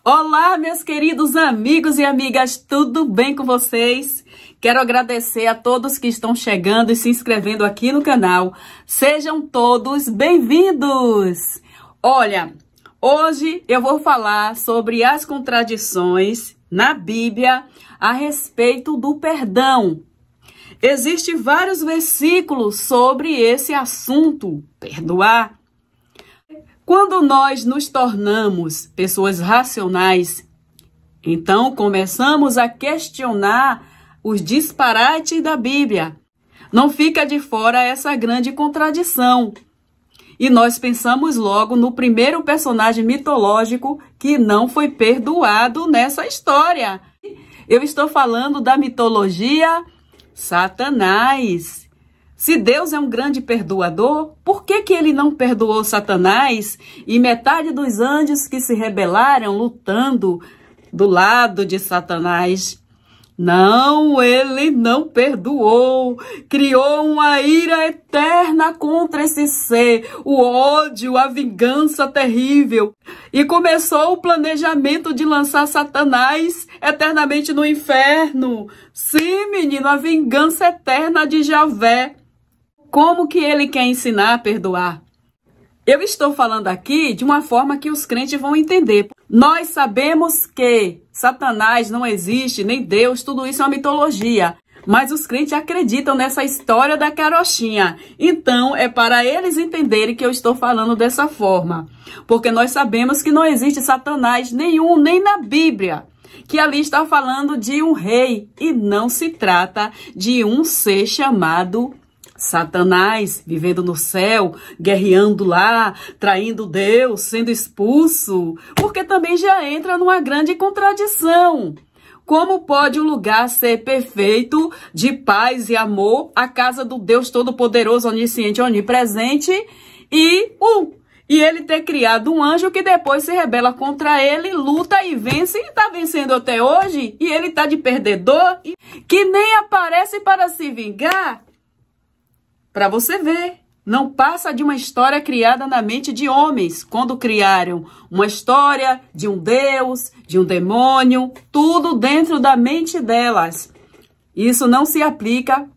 Olá, meus queridos amigos e amigas, tudo bem com vocês? Quero agradecer a todos que estão chegando e se inscrevendo aqui no canal. Sejam todos bem-vindos! Olha, hoje eu vou falar sobre as contradições na Bíblia a respeito do perdão. Existem vários versículos sobre esse assunto, perdoar. Quando nós nos tornamos pessoas racionais, então começamos a questionar os disparates da Bíblia. Não fica de fora essa grande contradição. E nós pensamos logo no primeiro personagem mitológico que não foi perdoado nessa história. Eu estou falando da mitologia Satanás. Se Deus é um grande perdoador, por que ele não perdoou Satanás e metade dos anjos que se rebelaram lutando do lado de Satanás? Não, ele não perdoou, criou uma ira eterna contra esse ser, o ódio, a vingança terrível. E começou o planejamento de lançar Satanás eternamente no inferno. Sim, menino, a vingança eterna de Javé. Como que ele quer ensinar a perdoar? Eu estou falando aqui de uma forma que os crentes vão entender. Nós sabemos que Satanás não existe, nem Deus, tudo isso é uma mitologia. Mas os crentes acreditam nessa história da carochinha. Então, é para eles entenderem que eu estou falando dessa forma. Porque nós sabemos que não existe Satanás nenhum, nem na Bíblia. Que ali está falando de um rei e não se trata de um ser chamado Satanás, vivendo no céu, guerreando lá, traindo Deus, sendo expulso, porque também já entra numa grande contradição. Como pode um lugar ser perfeito, de paz e amor, a casa do Deus Todo-Poderoso, Onisciente, Onipresente, e ele ter criado um anjo que depois se rebela contra ele, luta e vence, e está vencendo até hoje, e ele está de perdedor, que nem aparece para se vingar? Para você ver, não passa de uma história criada na mente de homens, quando criaram uma história de um Deus, de um demônio, tudo dentro da mente delas. Isso não se aplica,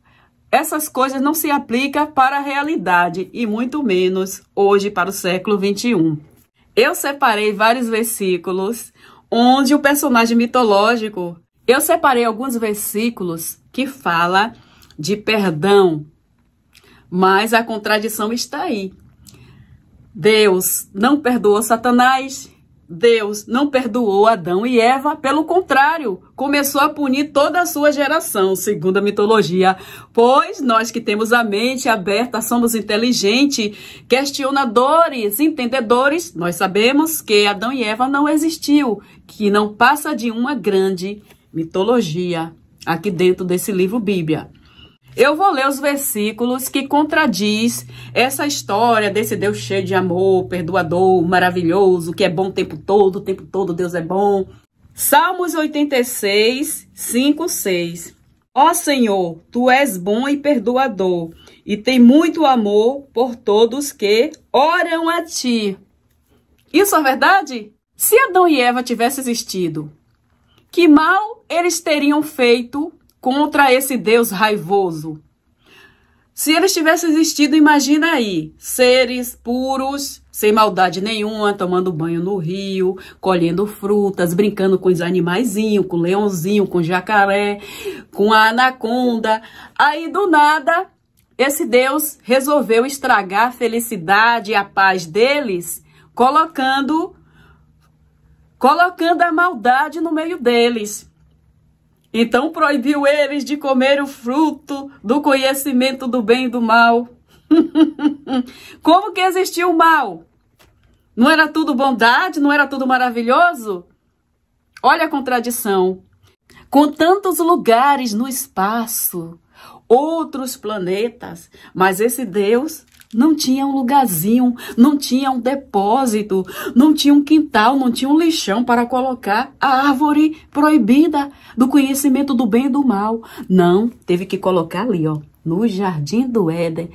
essas coisas não se aplicam para a realidade, e muito menos hoje para o século XXI. Eu separei vários versículos onde o personagem mitológico, eu separei alguns versículos que falam de perdão. Mas a contradição está aí. Deus não perdoou Satanás, Deus não perdoou Adão e Eva, pelo contrário, começou a punir toda a sua geração, segundo a mitologia. Pois nós que temos a mente aberta, somos inteligentes, questionadores, entendedores, nós sabemos que Adão e Eva não existiu, que não passa de uma grande mitologia aqui dentro desse livro Bíblia. Eu vou ler os versículos que contradiz essa história desse Deus cheio de amor, perdoador, maravilhoso, que é bom o tempo todo Deus é bom. Salmos 86, 5, 6. Ó Senhor, Tu és bom e perdoador, e tem muito amor por todos que oram a Ti. Isso é verdade? Se Adão e Eva tivessem existido, que mal eles teriam feito contra esse Deus raivoso? Se eles tivessem existido, imagina aí, seres puros, sem maldade nenhuma, tomando banho no rio, colhendo frutas, brincando com os animaizinhos, com o leãozinho, com o jacaré, com a anaconda. Aí, do nada, esse Deus resolveu estragar a felicidade e a paz deles, colocando a maldade no meio deles. Então proibiu eles de comer o fruto do conhecimento do bem e do mal. Como que existiu o mal? Não era tudo bondade? Não era tudo maravilhoso? Olha a contradição. Com tantos lugares no espaço, outros planetas, mas esse Deus não tinha um lugarzinho, não tinha um depósito, não tinha um quintal, não tinha um lixão para colocar a árvore proibida do conhecimento do bem e do mal. Não, teve que colocar ali, ó, no Jardim do Éden,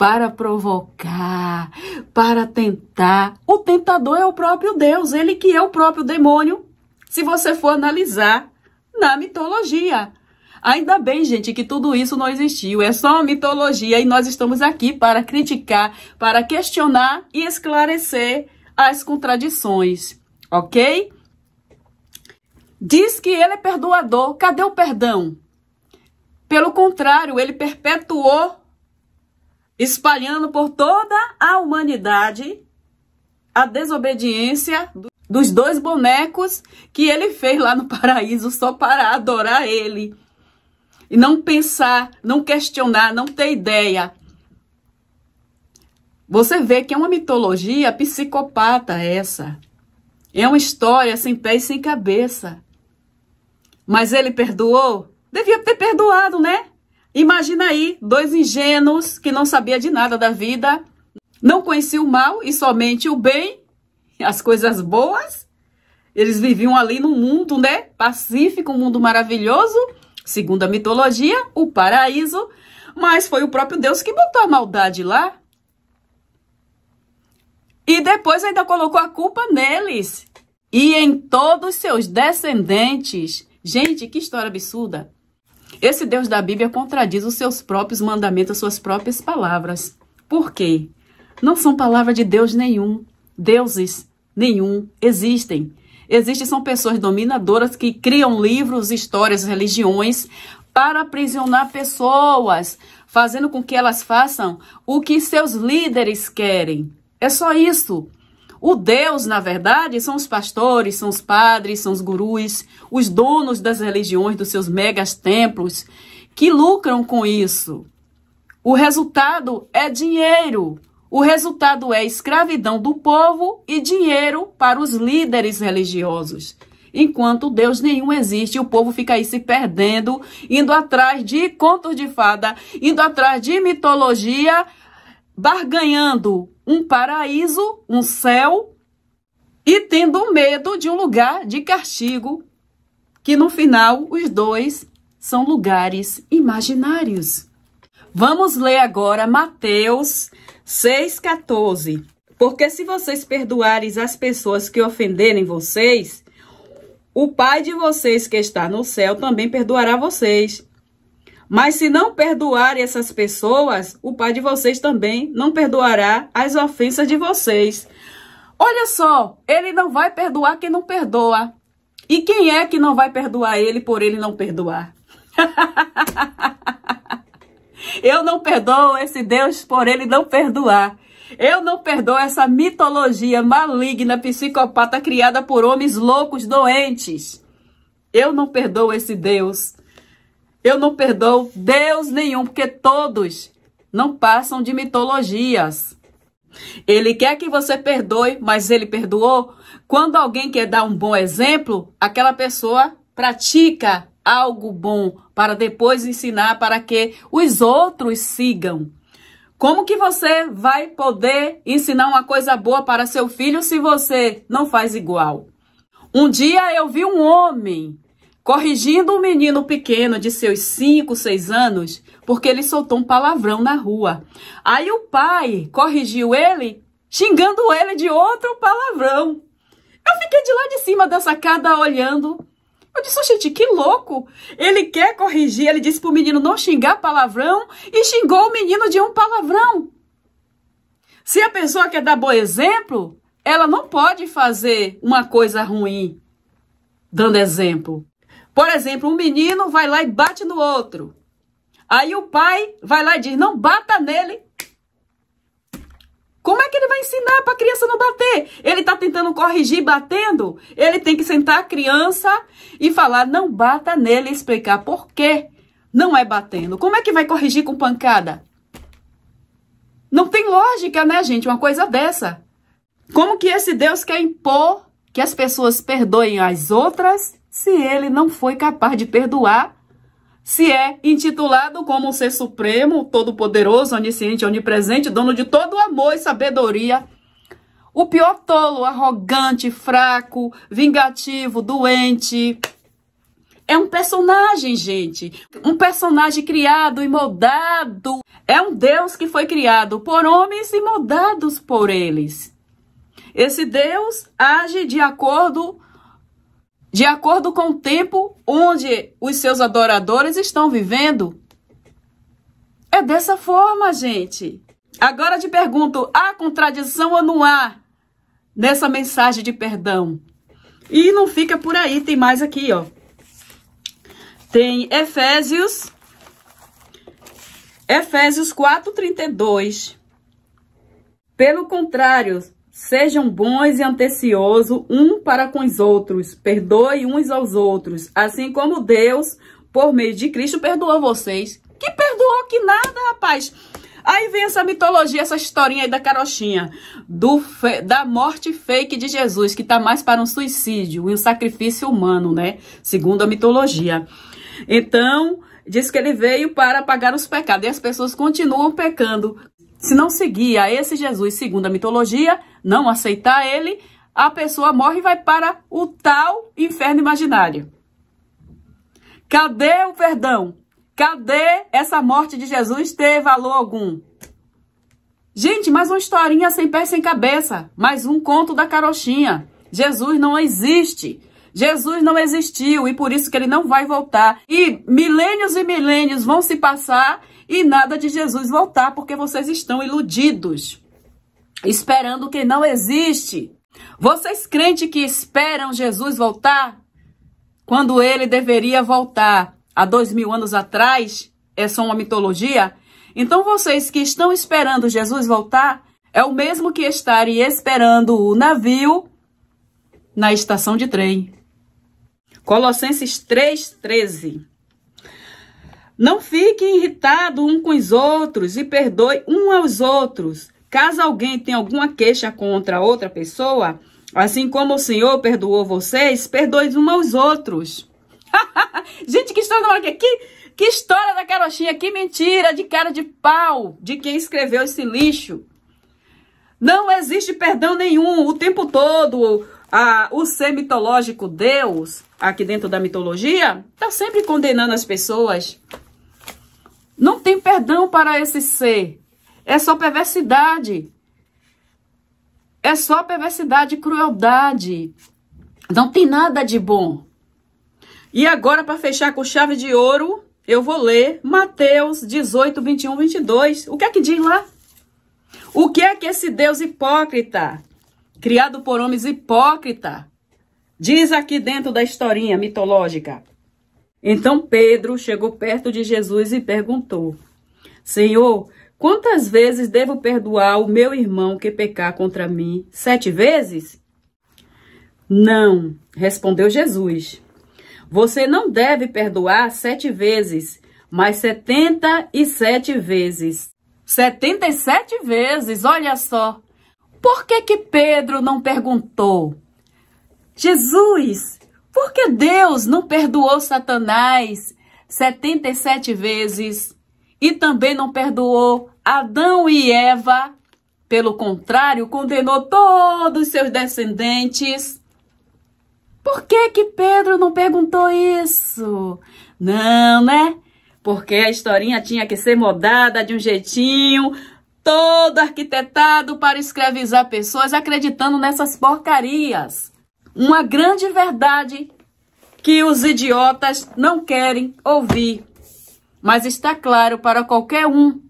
para provocar, para tentar. O tentador é o próprio Deus, ele que é o próprio demônio, se você for analisar na mitologia. Ainda bem, gente, que tudo isso não existiu, é só uma mitologia e nós estamos aqui para criticar, para questionar e esclarecer as contradições, ok? Diz que ele é perdoador, cadê o perdão? Pelo contrário, ele perpetuou, espalhando por toda a humanidade a desobediência dos 2 bonecos que ele fez lá no paraíso só para adorar ele. E não pensar, não questionar, não ter ideia. Você vê que é uma mitologia psicopata essa. É uma história sem pé e sem cabeça. Mas ele perdoou? Devia ter perdoado, né? Imagina aí, 2 ingênuos que não sabiam de nada da vida, não conheciam o mal e somente o bem, as coisas boas. Eles viviam ali num mundo, né? Pacífico, um mundo maravilhoso, segundo a mitologia, o paraíso. Mas foi o próprio Deus que botou a maldade lá. E depois ainda colocou a culpa neles e em todos os seus descendentes. Gente, que história absurda. Esse Deus da Bíblia contradiz os seus próprios mandamentos, as suas próprias palavras. Por quê? Não são palavras de Deus nenhum. Deuses nenhum existem. Existem são pessoas dominadoras que criam livros, histórias, religiões para aprisionar pessoas, fazendo com que elas façam o que seus líderes querem. É só isso. O Deus, na verdade, são os pastores, são os padres, são os gurus, os donos das religiões, dos seus megas templos, que lucram com isso. O resultado é dinheiro. O resultado é escravidão do povo e dinheiro para os líderes religiosos. Enquanto Deus nenhum existe, o povo fica aí se perdendo, indo atrás de contos de fada, indo atrás de mitologia, barganhando um paraíso, um céu, e tendo medo de um lugar de castigo, que no final os 2 são lugares imaginários. Vamos ler agora Mateus 6,14. Porque se vocês perdoarem as pessoas que ofenderem vocês, o Pai de vocês que está no céu também perdoará vocês. Mas se não perdoarem essas pessoas, o Pai de vocês também não perdoará as ofensas de vocês. Olha só, ele não vai perdoar quem não perdoa. E quem é que não vai perdoar ele por ele não perdoar? Eu não perdoo esse Deus por ele não perdoar. Eu não perdoo essa mitologia maligna, psicopata criada por homens loucos, doentes. Eu não perdoo esse Deus. Eu não perdoo Deus nenhum, porque todos não passam de mitologias. Ele quer que você perdoe, mas ele perdoou. Quando alguém quer dar um bom exemplo, aquela pessoa pratica algo bom para depois ensinar para que os outros sigam. Como que você vai poder ensinar uma coisa boa para seu filho se você não faz igual? Um dia eu vi um homem corrigindo um menino pequeno de seus 5, 6 anos, porque ele soltou um palavrão na rua. Aí o pai corrigiu ele, xingando ele de outro palavrão. Eu fiquei de lá de cima da sacada olhando. Eu disse, gente, que louco. Ele quer corrigir, ele disse pro menino não xingar palavrão e xingou o menino de um palavrão. Se a pessoa quer dar bom exemplo, ela não pode fazer uma coisa ruim dando exemplo. Por exemplo, um menino vai lá e bate no outro. Aí o pai vai lá e diz, não bata nele. Como é que ele vai ensinar para a criança não bater? Ele está tentando corrigir batendo. Ele tem que sentar a criança e falar, não bata nele e explicar por quê não é batendo. Como é que vai corrigir com pancada? Não tem lógica, né, gente? Uma coisa dessa. Como que esse Deus quer impor que as pessoas perdoem as outras se ele não foi capaz de perdoar? Se é intitulado como um ser supremo, todo-poderoso, onisciente, onipresente, dono de todo o amor e sabedoria. O pior tolo, arrogante, fraco, vingativo, doente. é um personagem, gente. Um personagem criado e moldado. É um Deus que foi criado por homens e moldados por eles. Esse Deus age de acordo com o tempo onde os seus adoradores estão vivendo. É dessa forma, gente. Agora te pergunto, há contradição ou não há nessa mensagem de perdão? E não fica por aí, tem mais aqui, ó. Tem Efésios 4:32. Pelo contrário, sejam bons e atenciosos um para com os outros, perdoe uns aos outros, assim como Deus, por meio de Cristo, perdoou vocês. Que perdoou que nada, rapaz. Aí vem essa mitologia, essa historinha aí da carochinha, da morte fake de Jesus, que tá mais para um suicídio e um sacrifício humano, né? Segundo a mitologia. Então, diz que ele veio para pagar os pecados, e as pessoas continuam pecando. Se não seguir a esse Jesus, segundo a mitologia, não aceitar ele, a pessoa morre e vai para o tal inferno imaginário. Cadê o perdão? Cadê essa morte de Jesus ter valor algum? Gente, mais uma historinha sem pé e sem cabeça. Mais um conto da carochinha. Jesus não existe. Jesus não existiu e por isso que ele não vai voltar. E milênios vão se passar e nada de Jesus voltar, porque vocês estão iludidos, esperando que não existe. Vocês crentes que esperam Jesus voltar, quando ele deveria voltar há 2000 anos atrás, é só uma mitologia? Então vocês que estão esperando Jesus voltar, é o mesmo que estarem esperando o navio na estação de trem. Colossenses 3:13. Não fiquem irritados uns com os outros e perdoe uns aos outros. Caso alguém tenha alguma queixa contra outra pessoa, assim como o Senhor perdoou vocês, perdoe uns aos outros. Gente, que história, que história da carochinha, que mentira de cara de pau de quem escreveu esse lixo. Não existe perdão nenhum o tempo todo. O ser mitológico Deus, aqui dentro da mitologia, está sempre condenando as pessoas. Não tem perdão para esse ser. É só perversidade. É só perversidade e crueldade. Não tem nada de bom. E agora, para fechar com chave de ouro, eu vou ler Mateus 18, 21, 22. O que é que diz lá? O que é que esse Deus hipócrita, criado por homens hipócritas, diz aqui dentro da historinha mitológica? Então Pedro chegou perto de Jesus e perguntou: Senhor, quantas vezes devo perdoar o meu irmão que pecar contra mim? 7 vezes? Não, respondeu Jesus. Você não deve perdoar 7 vezes, mas 77 vezes. 77 vezes, olha só. Por que Pedro não perguntou: Jesus, por que Deus não perdoou Satanás 77 vezes e também não perdoou Adão e Eva? Pelo contrário, condenou todos os seus descendentes. Por que Pedro não perguntou isso? Não, né? Porque a historinha tinha que ser moldada de um jeitinho, todo arquitetado para escravizar pessoas acreditando nessas porcarias. Uma grande verdade que os idiotas não querem ouvir, mas está claro para qualquer um.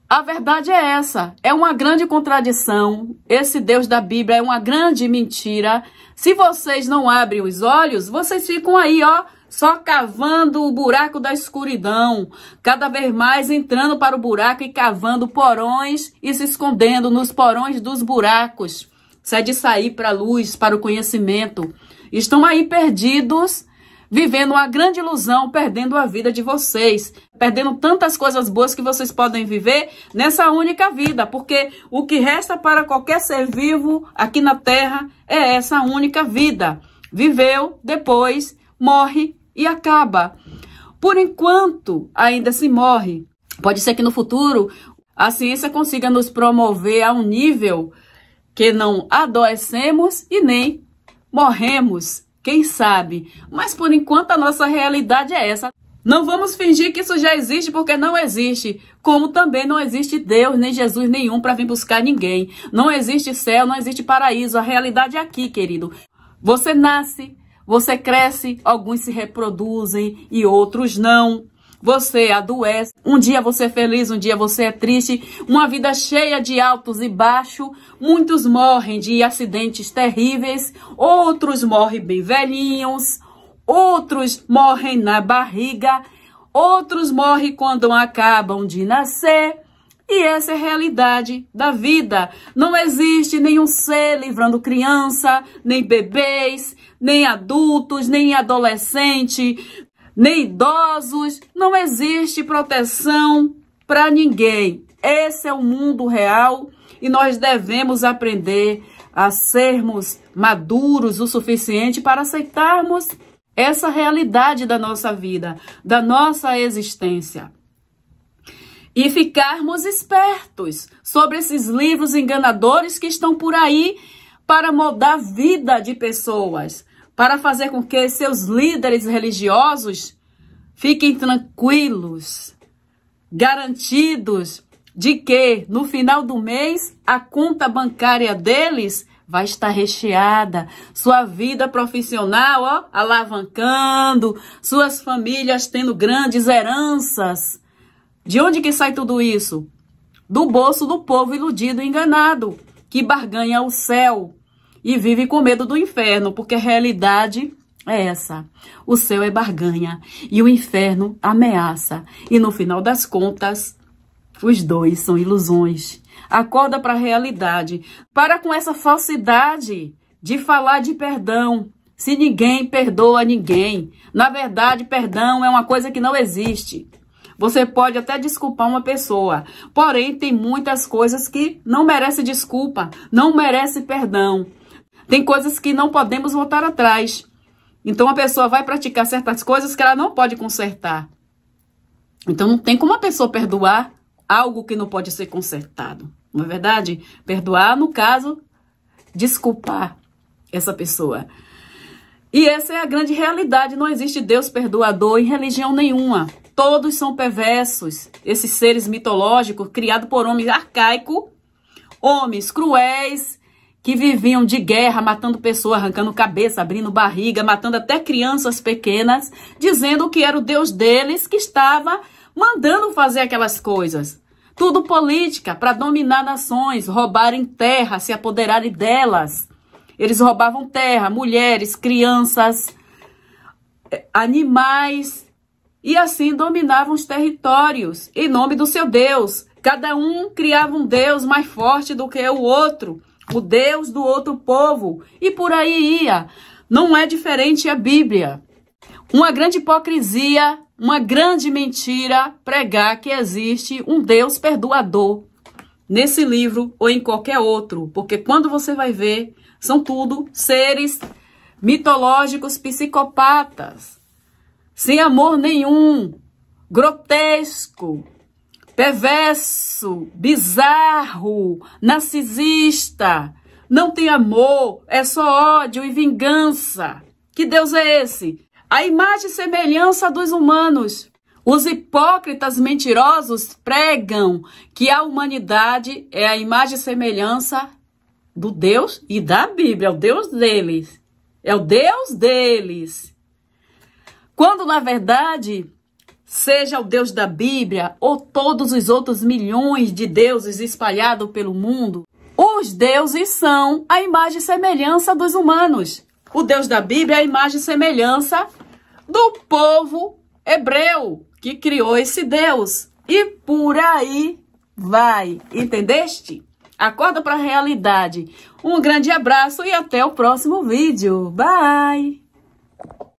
A verdade é essa, é uma grande contradição. Esse Deus da Bíblia é uma grande mentira. Se vocês não abrem os olhos, vocês ficam aí, ó, só cavando o buraco da escuridão, cada vez mais entrando para o buraco e cavando porões e se escondendo nos porões dos buracos. Isso é de sair para a luz, para o conhecimento. Estão aí perdidos, vivendo uma grande ilusão, perdendo a vida de vocês, perdendo tantas coisas boas que vocês podem viver nessa única vida, porque o que resta para qualquer ser vivo aqui na Terra é essa única vida. Viveu, depois morre e acaba. Por enquanto, ainda se morre. Pode ser que no futuro a ciência consiga nos promover a um nível que não adoecemos e nem morremos Quem sabe? Mas por enquanto a nossa realidade é essa. Não vamos fingir que isso já existe, porque não existe. Como também não existe Deus, nem Jesus nenhum para vir buscar ninguém. Não existe céu, não existe paraíso. A realidade é aqui, querido. Você nasce, você cresce, alguns se reproduzem e outros não. Você adoece, um dia você é feliz, um dia você é triste, uma vida cheia de altos e baixos. Muitos morrem de acidentes terríveis, outros morrem bem velhinhos, outros morrem na barriga, outros morrem quando acabam de nascer. E essa é a realidade da vida. Não existe nenhum ser livrando criança, nem bebês, nem adultos, nem adolescente, nem idosos. Não existe proteção para ninguém. Esse é o mundo real e nós devemos aprender a sermos maduros o suficiente para aceitarmos essa realidade da nossa vida, da nossa existência. E ficarmos espertos sobre esses livros enganadores que estão por aí para moldar a vida de pessoas, para fazer com que seus líderes religiosos fiquem tranquilos, garantidos de que no final do mês a conta bancária deles vai estar recheada, sua vida profissional, ó, alavancando, suas famílias tendo grandes heranças. De onde que sai tudo isso? Do bolso do povo iludido e enganado, que barganha o céu e vive com medo do inferno, porque a realidade é essa. O céu é barganha e o inferno ameaça. E no final das contas, os dois são ilusões. Acorda para a realidade. Para com essa falsidade de falar de perdão. Se ninguém perdoa ninguém. Na verdade, perdão é uma coisa que não existe. Você pode até desculpar uma pessoa, porém tem muitas coisas que não merecem desculpa, não merecem perdão. Tem coisas que não podemos voltar atrás. Então a pessoa vai praticar certas coisas que ela não pode consertar. Então não tem como a pessoa perdoar algo que não pode ser consertado. Não é verdade? Perdoar, no caso, desculpar essa pessoa. E essa é a grande realidade. Não existe Deus perdoador em religião nenhuma. Todos são perversos, esses seres mitológicos criados por homens arcaicos, homens cruéis, que viviam de guerra, matando pessoas, arrancando cabeça, abrindo barriga, matando até crianças pequenas, dizendo que era o Deus deles que estava mandando fazer aquelas coisas. Tudo política, para dominar nações, roubarem terra, se apoderarem delas. Eles roubavam terra, mulheres, crianças, animais, e assim dominavam os territórios, em nome do seu Deus. Cada um criava um Deus mais forte do que o outro, o Deus do outro povo, e por aí ia. Não é diferente a Bíblia. Uma grande hipocrisia, uma grande mentira pregar que existe um Deus perdoador nesse livro ou em qualquer outro, porque quando você vai ver, são tudo seres mitológicos psicopatas, sem amor nenhum, grotesco, perverso, bizarro, narcisista, não tem amor, é só ódio e vingança. Que Deus é esse? A imagem e semelhança dos humanos. Os hipócritas mentirosos pregam que a humanidade é a imagem e semelhança do Deus e da Bíblia, é o Deus deles. É o Deus deles. Quando, na verdade, seja o Deus da Bíblia ou todos os outros milhões de deuses espalhados pelo mundo, os deuses são a imagem e semelhança dos humanos. O Deus da Bíblia é a imagem e semelhança do povo hebreu que criou esse Deus. E por aí vai. Entendeste? Acorda para a realidade. Um grande abraço e até o próximo vídeo. Bye!